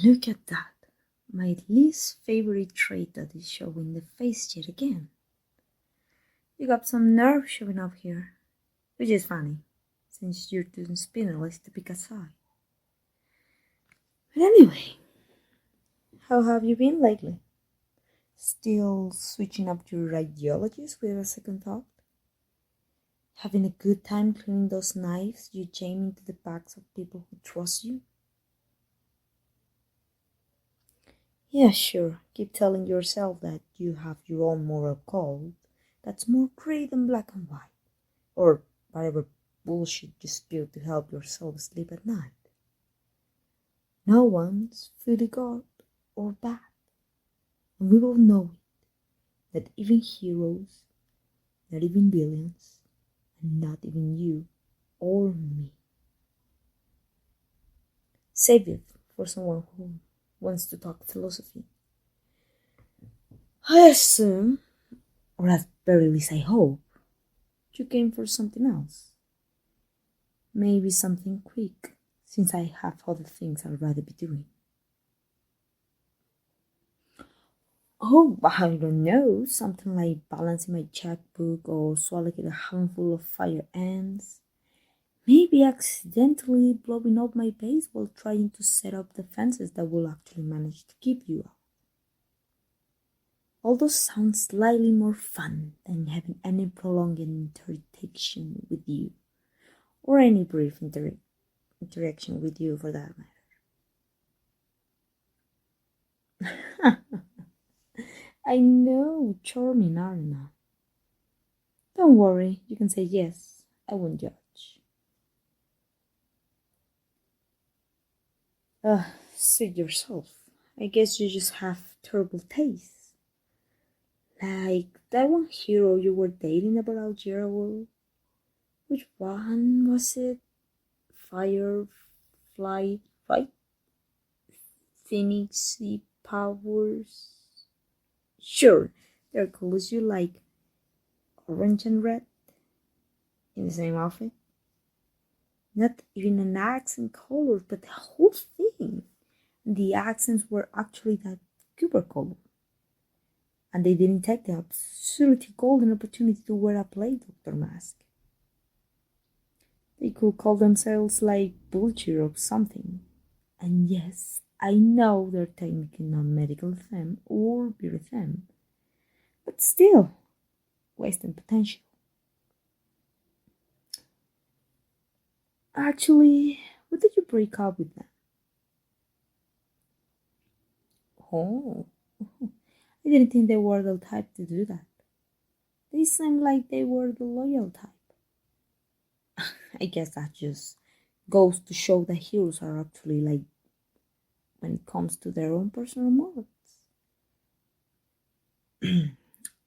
look at that. My least favorite trait that is showing the face yet again. You got some nerve showing up here, which is funny, since you're too spineless to pick a side. But anyway, how have you been lately? Still switching up your ideologies with a second thought? Having a good time cleaning those knives you jam into the backs of people who trust you? Yeah, sure. Keep telling yourself that you have your own moral code that's more gray than black and white, or whatever bullshit you spew to help yourself sleep at night. No one's fully good or bad, and we will know it, that even heroes, not even villains, and not even you or me. Save it for someone who wants to talk philosophy. I assume, or at very least I hope, you came for something else. Maybe something quick, since I have other things I'd rather be doing. Oh, I don't know, something like balancing my checkbook or swallowing a handful of fire ants. Maybe accidentally blowing up my base while trying to set up defenses that will actually manage to keep you out. All those sound slightly more fun than having any prolonged interaction with you, or any brief interaction with you for that matter. I know, charming, aren't I? Don't worry, you can say yes, I won't judge. Suit yourself. I guess you just have terrible taste. Like that one hero you were dating about a year ago. Which one was it? Firefly, right? Phoenixy powers. Sure, they're colors you like orange and red in the same outfit. Not even an accent color, but the whole thing. The accents were actually that Cooper color. And they didn't take the absolutely golden opportunity to wear a plague doctor mask. They could call themselves like bullshit or something. And yes, I know they're technically not medical them or beauty them, but still, wasting potential. Actually, what did you break up with them? Oh, I didn't think they were the type to do that. They seemed like they were the loyal type. I guess that just goes to show that heroes are actually like when it comes to their own personal morals.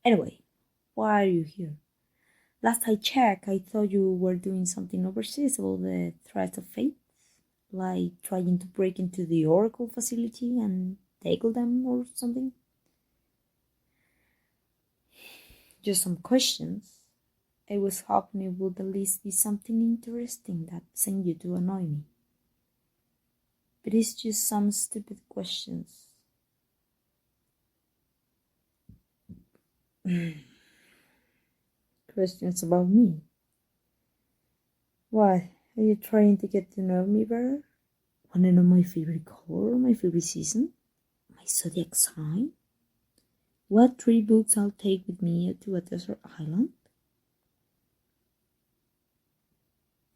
Anyway, why are you here? Last I checked, I thought you were doing something overseas about the threats of fate, like trying to break into the Oracle facility and tackle them or something. Just some questions. I was hoping it would at least be something interesting that sent you to annoy me. But it's just some stupid questions. Questions about me. What? Are you trying to get to know me better? Wanna know my favorite color, my favorite season, my zodiac sign? What 3 books I'll take with me to a desert island?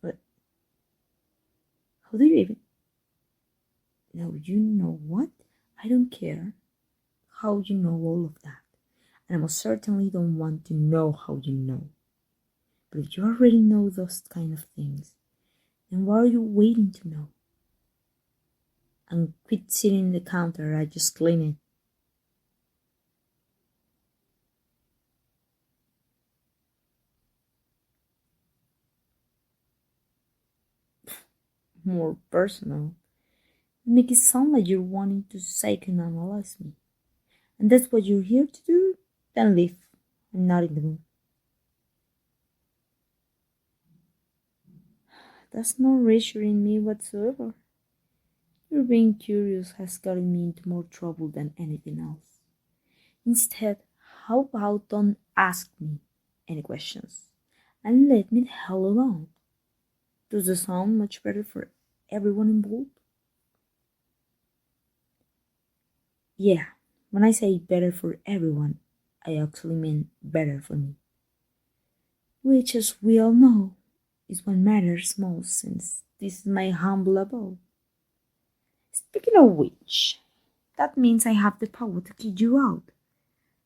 What? How do you even? No, you know what? I don't care how you know all of that. And I most certainly don't want to know how you know. But if you already know those kind of things, then why are you waiting to know? And quit sitting in the counter, I just clean it. More personal. Make it sound like you're wanting to psychoanalyze me. And that's what you're here to do? Then leave. I'm not in the mood. That's not reassuring me whatsoever. Your being curious has gotten me into more trouble than anything else. Instead, how about don't ask me any questions and let me the hell alone? Does it sound much better for everyone involved? Yeah, when I say better for everyone, I actually mean better for me. Which, as we all know, is what matters most since this is my humble abode. Speaking of which, that means I have the power to kick you out.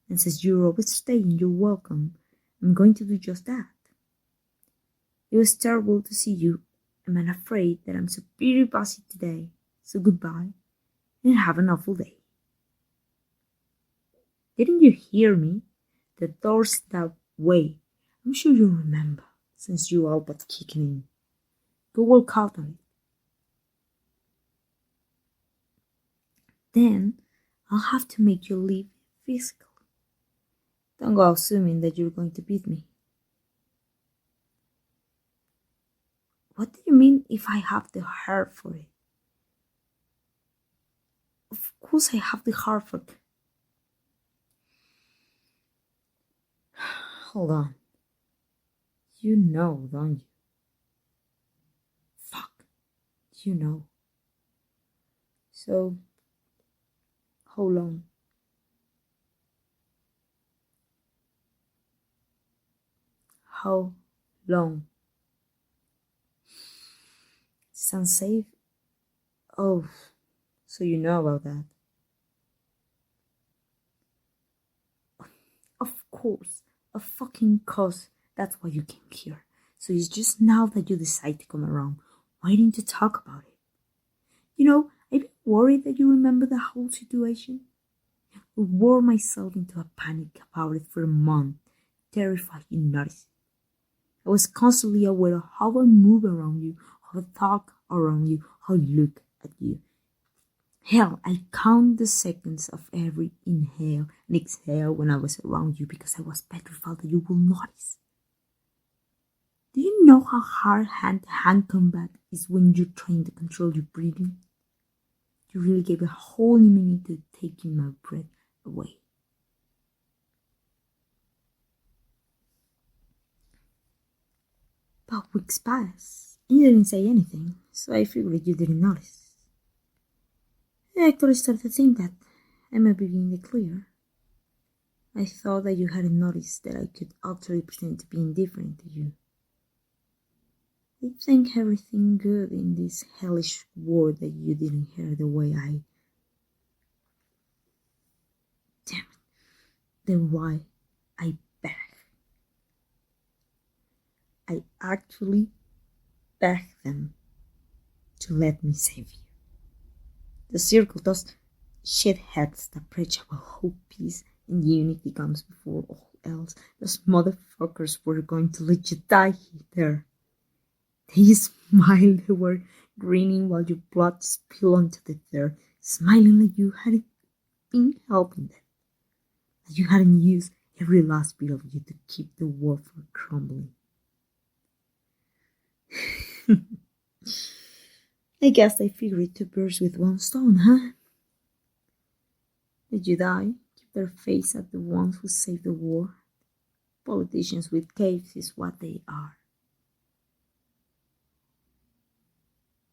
And since you're always staying, you're welcome. I'm going to do just that. It was terrible to see you, and I'm afraid that I'm superior bossy today. So goodbye, and have an awful day. Didn't you hear me? The door's that way. I'm sure you remember, since you all but kicking in. Go walk out on it. Then I'll have to make you leave physically. Don't go assuming that you're going to beat me. What do you mean if I have the heart for it? Of course I have the heart for it. Hold on. You know, don't you? Fuck. You know. So, how long? How long? It's unsafe? Oh, so you know about that. Of course, a fucking cause. That's why you came here. So it's just now that you decide to come around, waiting to talk about it. You know, I've been worried that you remember the whole situation. I wore myself into a panic about it for a month, terrified you noticed. I was constantly aware of how I move around you, how I talk around you, how I look at you. Hell, I count the seconds of every inhale and exhale when I was around you because I was petrified that you will notice. Do you know how hard hand-to-hand combat is when you're trying to control your breathing? You really gave a whole new meaning to taking my breath away. But weeks passed, and you didn't say anything, so I figured you didn't notice. I actually started to think that I might be in the clear. I thought that you hadn't noticed that I could actually pretend to be indifferent to you. I think everything good in this hellish war that you didn't hear the way I... Damn it. Then why I beg? I actually beg them to let me save you. The circle, those shitheads that preach about hope, peace, and unity comes before all else. Those motherfuckers were going to let you die there. They smiled, they were grinning while your blood spilled onto the dirt, smiling like you hadn't been helping them, that you hadn't used every last bit of you to keep the world from crumbling. I guess I figured two birds with one stone, huh? Did you die? Keep their face at the ones who saved the war. Politicians with caves is what they are.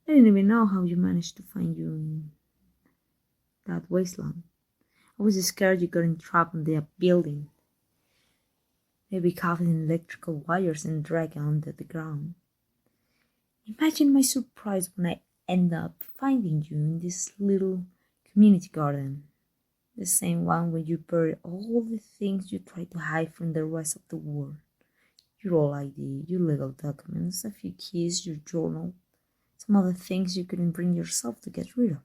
I didn't even know how you managed to find you in that wasteland. I was scared you got entrapped in the building. Maybe covered in electrical wires and dragged under the ground. Imagine my surprise when I end up finding you in this little community garden. The same one where you buried all the things you tried to hide from the rest of the world. Your old ID, your legal documents, a few keys, your journal, some other things you couldn't bring yourself to get rid of.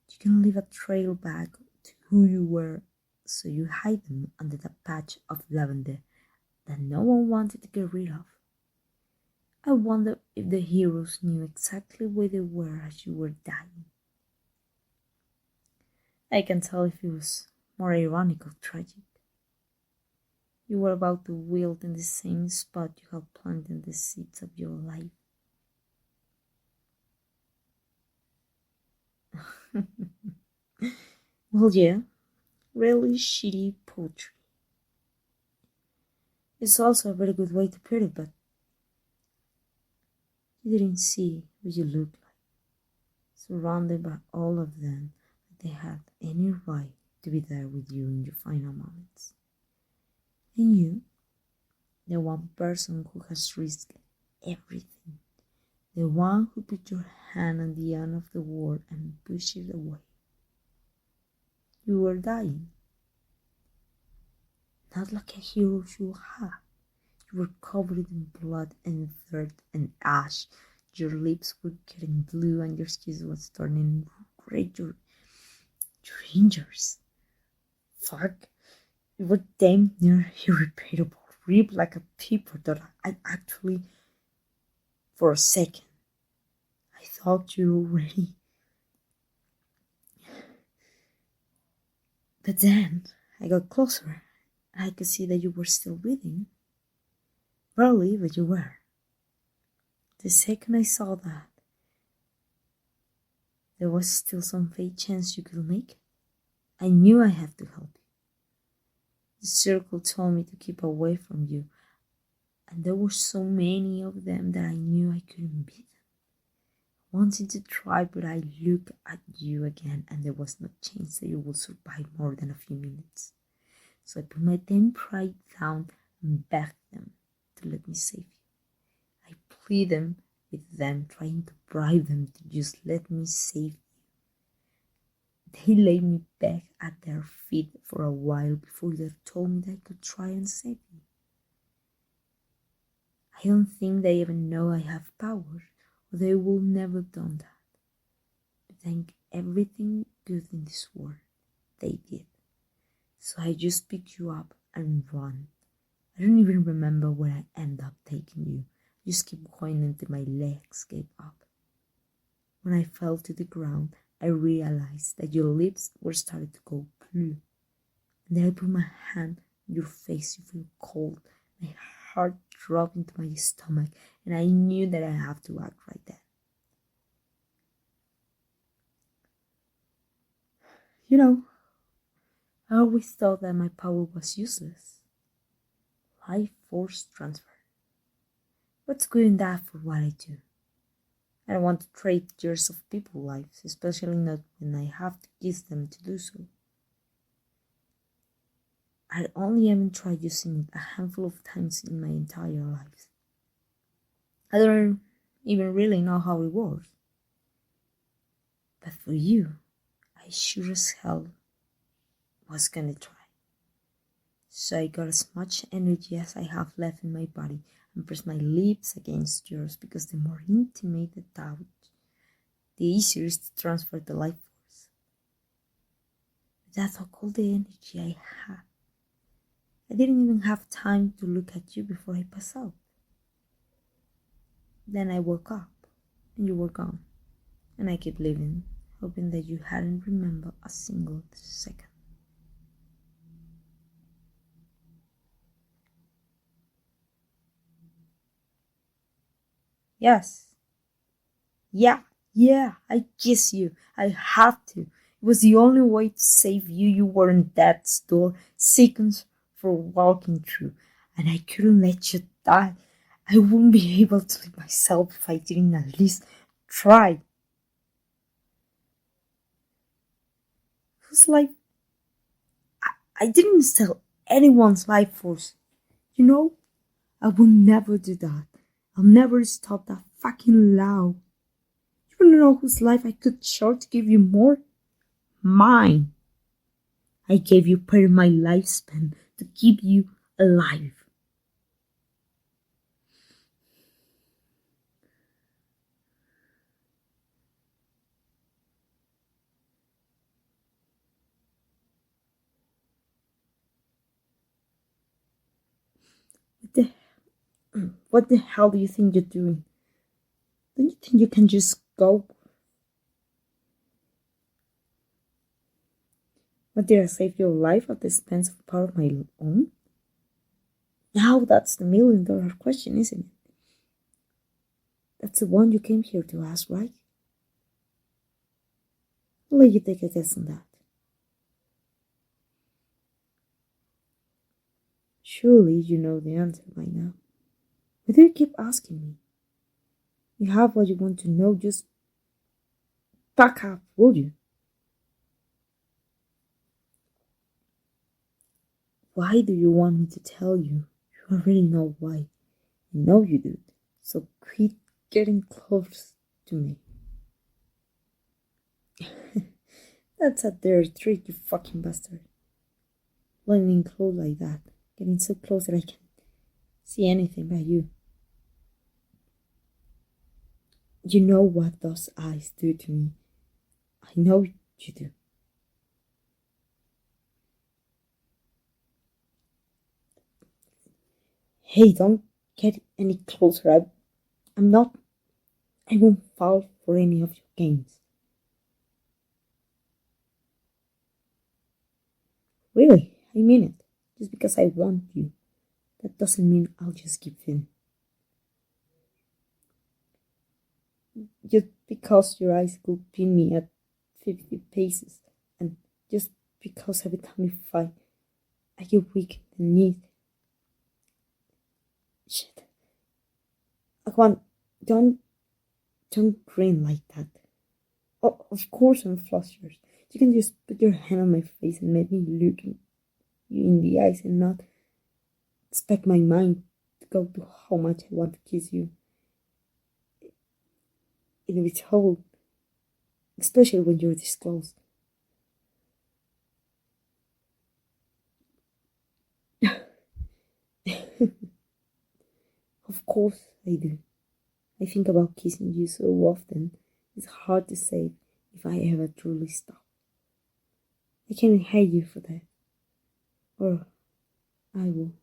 You can leave a trail back to who you were, so you hide them under the patch of lavender that no one wanted to get rid of. I wonder if the heroes knew exactly where they were as you were dying. I can tell if it was more ironic or tragic. You were about to wilt in the same spot you had planted the seeds of your life. Well, yeah, really shitty poetry. It's also a very good way to put it, but you didn't see what you looked like, surrounded by all of them, that they had any right to be there with you in your final moments. And you, the one person who has risked everything, the one who put your hand on the end of the world and pushed it away. You were dying, not like a hero should have. You were covered in blood and dirt and ash. Your lips were getting blue and your skin was turning gray. Your injuries. Fuck. You were damn near irreparable. Ripped like a paper that I actually, for a second, I thought you were ready. But then I got closer and I could see that you were still breathing. Barely, but you were. The second I saw that, there was still some faint chance you could make it. I knew I had to help you. The circle told me to keep away from you, and there were so many of them that I knew I couldn't beat them. I wanted to try, but I looked at you again, and there was no chance that you would survive more than a few minutes. So I put my damn pride down and begged them to let me save you. I pleaded with them, trying to bribe them to just let me save you. They laid me back at their feet for a while before they told me that I could try and save you. I don't think they even know I have power, or they will never have done that. But thank everything good in this world, they did. So I just picked you up and ran. I don't even remember where I ended up taking you. I just kept going until my legs gave up. When I fell to the ground, I realized that your lips were starting to go blue. And then I put my hand on your face. You feel cold. My heart dropped into my stomach, and I knew that I have to act right then. You know, I always thought that my power was useless. Life force transfer. What's good in that for what I do? I don't want to trade years of people's lives, especially not when I have to kiss them to do so. I only even tried using it a handful of times in my entire life. I don't even really know how it works. But for you, I sure as hell was gonna try. So I got as much energy as I have left in my body and pressed my lips against yours, because the more intimate the touch, the easier it is to transfer the life force. That took all the energy I had. I didn't even have time to look at you before I passed out. Then I woke up and you were gone, and I kept living, hoping that you hadn't remembered a single second. Yes. Yeah, I kiss you. I have to. It was the only way to save you. You were in death's door, seconds for walking through, and I couldn't let you die. I wouldn't be able to live myself if I didn't at least try. It was like I didn't sell anyone's life force. You know, I will never do that. I'll never stop that fucking law. You wanna know whose life I cut short to give you more? Mine. I gave you part of my lifespan to keep you alive. What the hell do you think you're doing? Don't you think you can just go? What, did I save your life at the expense of part of my own? Now that's the $1,000,000 question, isn't it? That's the one you came here to ask, right? I'll let you take a guess on that. Surely you know the answer by now. Why do you keep asking me? You have what you want to know, just back up, will you? Why do you want me to tell you? You already know why. I know you do. So quit getting close to me. That's a dare trick, you fucking bastard. Leaning close like that. Getting so close that I can't see anything but you. You know what those eyes do to me. I know you do. Hey, don't get any closer. I'm not. I won't fall for any of your games. Really, I mean it. Just because I want you, that doesn't mean I'll just give in. Just because your eyes could pin me at 50 paces, and just because every time we fight, I get weak in the knees. Shit. Aquan, don't grin like that. Oh, of course I'm flustered. You can just put your hand on my face and make me look you in the eyes and not expect my mind to go to how much I want to kiss you. It'll be told, especially when you're this close. Of course I do. I think about kissing you so often, it's hard to say if I ever truly stop. I can't hate you for that. Or I will,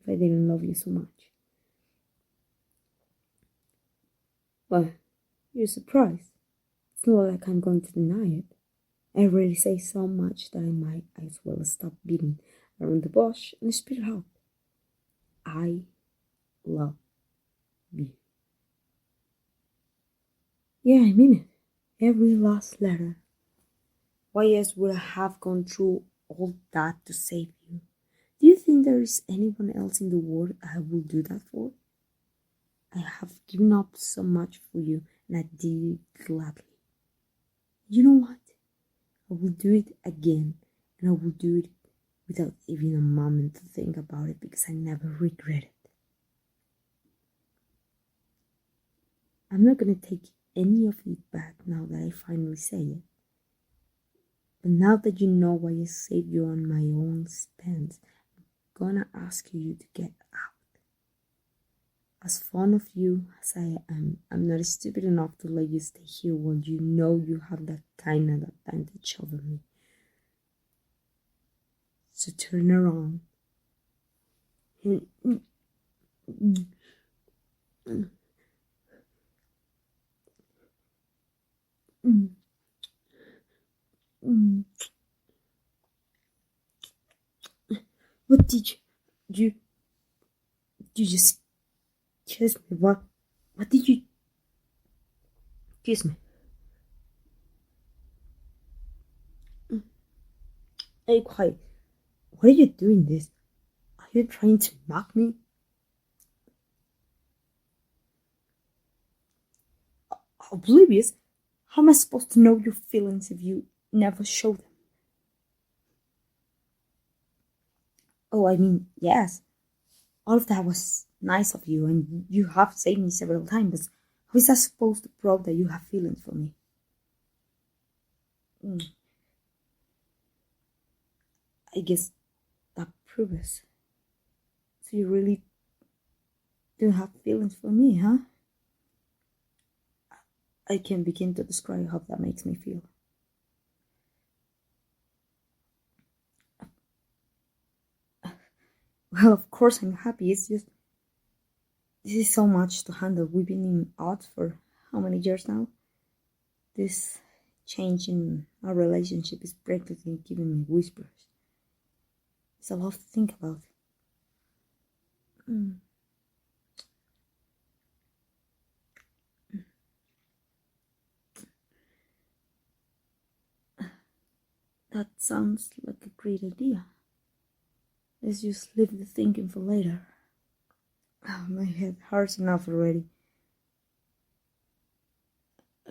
if I didn't love you so much. Well, you're surprised. It's not like I'm going to deny it. I really say so much that I might as well stop beating around the bush and spit it out. I love you. Yeah, I mean it. Every last letter. Why else would I have gone through all that to save you? Do you think there is anyone else in the world I will do that for? I have given up so much for you, and I did it gladly. You know what? I will do it again, and I will do it without even a moment to think about it because I never regret it. I'm not gonna take any of it back now that I finally say it. But now that you know why I saved you on my own expense, I'm gonna ask you to get out. As fond of you as I am, I'm not stupid enough to let you stay here while you know you have that kind of advantage over me. So turn around. What did you just kiss me? What did you kiss me? Hey, quiet. Why are you doing this? Are you trying to mock me? Oblivious? How am I supposed to know your feelings if you never show them? Oh, I mean, yes. All of that was nice of you, and you have saved me several times, but how is that supposed to prove that you have feelings for me? I guess that proves. So you really do have feelings for me, huh? I can't begin to describe how that makes me feel. Well, of course I'm happy. It's just this is so much to handle. We've been in odds for how many years now? This change in our relationship is practically giving me whispers. It's a lot to think about. That sounds like a great idea. Let's just leave the thinking for later. Oh, my head hurts enough already.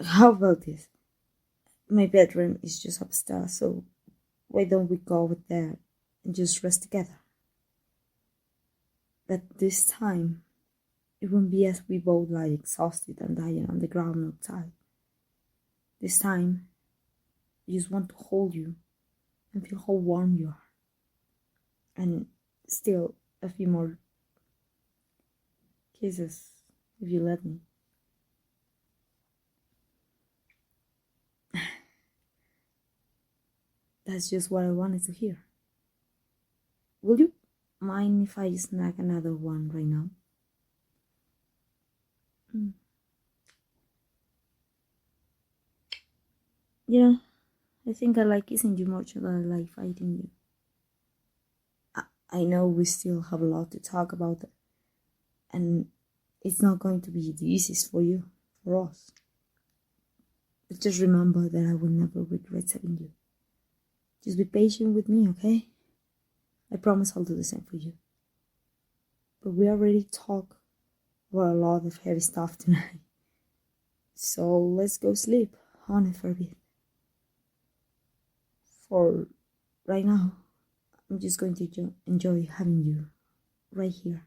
How about this? My bedroom is just upstairs, so why don't we go over there and just rest together? But this time, it won't be as we both lie exhausted and dying on the ground outside. This time, I just want to hold you and feel how warm you are. And still a few more kisses, if you let me. That's just what I wanted to hear. Will you mind if I snag another one right now? Yeah, I think I like kissing you more than I like fighting you. I know we still have a lot to talk about, and it's not going to be the easiest for you, for us. But just remember that I will never regret saving you. Just be patient with me, okay? I promise I'll do the same for you. But we already talked about a lot of heavy stuff tonight. So let's go sleep on it for a bit. For right now, I'm just going to enjoy having you right here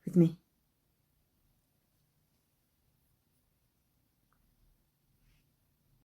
with me.